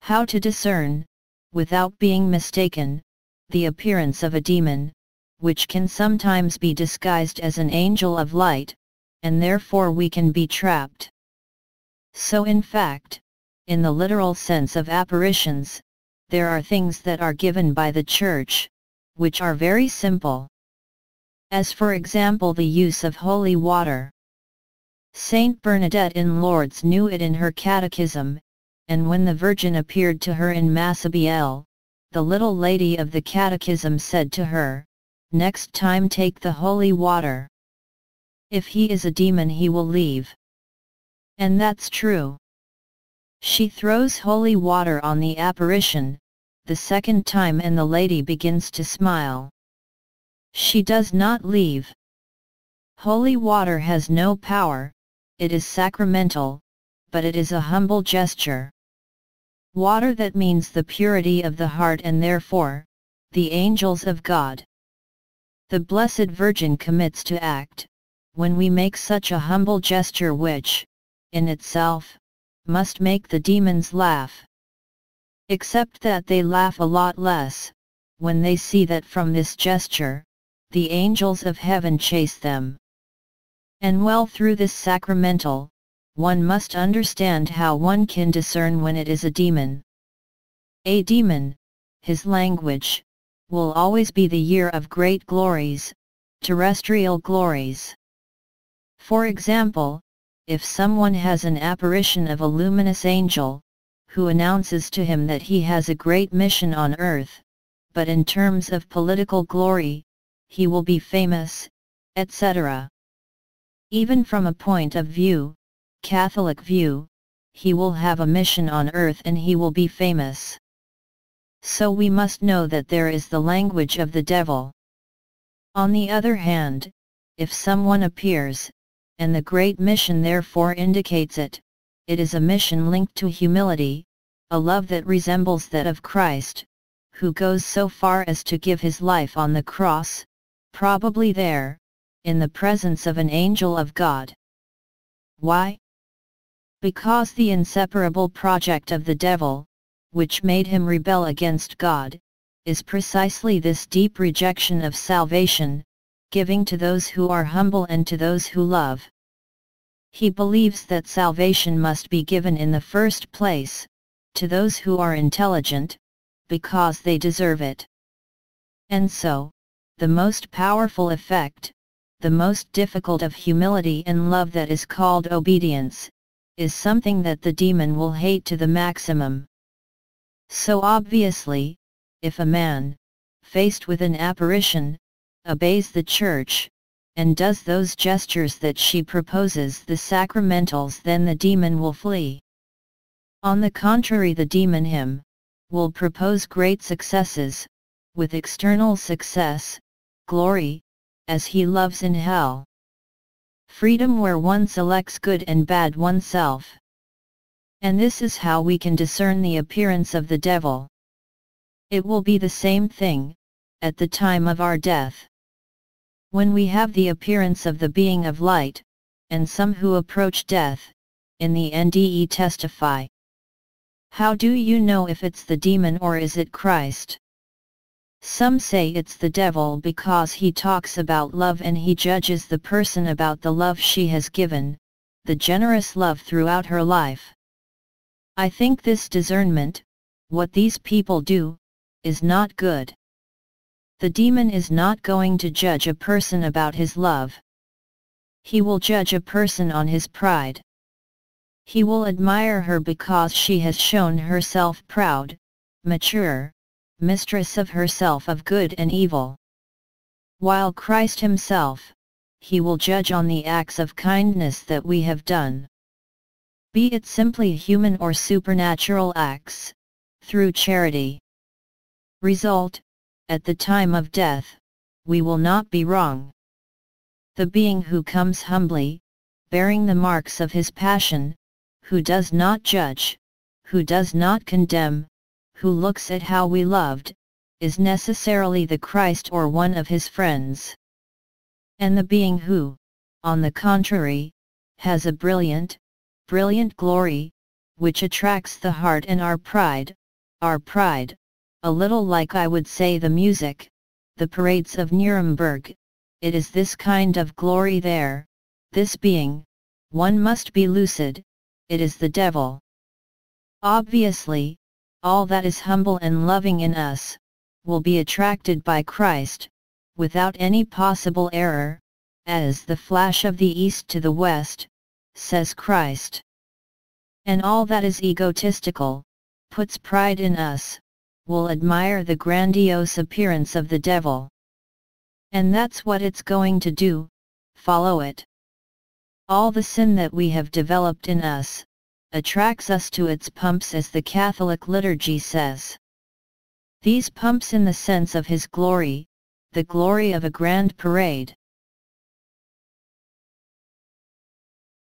How to discern, without being mistaken, the appearance of a demon, which can sometimes be disguised as an angel of light, and therefore we can be trapped. So in fact, in the literal sense of apparitions, there are things that are given by the Church, which are very simple. As for example the use of holy water. Saint Bernadette in Lourdes knew it in her catechism, and when the Virgin appeared to her in Massabielle, the little lady of the catechism said to her, "Next time take the holy water. If he is a demon he will leave." And that's true. She throws holy water on the apparition, the second time, and the lady begins to smile. She does not leave. Holy water has no power, it is sacramental, but it is a humble gesture. Water that means the purity of the heart and therefore, the angels of God. The Blessed Virgin commits to act, when we make such a humble gesture which, in itself, must make the demons laugh. Except that they laugh a lot less, when they see that from this gesture, the angels of heaven chase them. And well, through this sacramental, one must understand how one can discern when it is a demon. A demon, his language, will always be the year of great glories, terrestrial glories. For example, if someone has an apparition of a luminous angel, who announces to him that he has a great mission on earth, but in terms of political glory, he will be famous, etc. Even from a point of view, Catholic view, he will have a mission on earth and he will be famous. So we must know that there is the language of the devil. On the other hand, if someone appears, and the great mission therefore indicates it, it is a mission linked to humility, a love that resembles that of Christ, who goes so far as to give his life on the cross, probably there, in the presence of an angel of God. Why? Because the inseparable project of the devil, which made him rebel against God, is precisely this deep rejection of salvation, giving to those who are humble and to those who love. He believes that salvation must be given in the first place, to those who are intelligent, because they deserve it. And so, the most powerful effect, the most difficult of humility and love, that is called obedience, is something that the demon will hate to the maximum. So obviously, if a man, faced with an apparition, obeys the Church, and does those gestures that she proposes, the sacramentals, then the demon will flee. On the contrary, the demon will propose great successes, with external success, glory, as he loves in hell. Freedom where one selects good and bad oneself. And this is how we can discern the appearance of the devil. It will be the same thing, at the time of our death. When we have the appearance of the being of light, and some who approach death, in the NDE testify. How do you know if it's the demon or is it Christ? Some say it's the devil because he talks about love and he judges the person about the love she has given, the generous love throughout her life. I think this discernment, what these people do, is not good. The demon is not going to judge a person about his love. He will judge a person on his pride. He will admire her because she has shown herself proud, mature, mistress of herself of good and evil. While Christ himself, he will judge on the acts of kindness that we have done. Be it simply human or supernatural acts, through charity. Result, at the time of death, we will not be wrong. The being who comes humbly, bearing the marks of his passion, who does not judge, who does not condemn, who looks at how we loved, is necessarily the Christ or one of his friends. And the being who, on the contrary, has a brilliant glory, which attracts the heart and our pride, our pride, a little like I would say the music, the parades of Nuremberg. It is this kind of glory there, this being, one must be lucid, it is the devil. Obviously, all that is humble and loving in us, will be attracted by Christ, without any possible error, as the flash of the east to the west, says Christ. And all that is egotistical, puts pride in us, will admire the grandiose appearance of the devil. And that's what it's going to do, follow it. All the sin that we have developed in us, attracts us to its pumps, as the Catholic liturgy says. These pumps in the sense of his glory, the glory of a grand parade.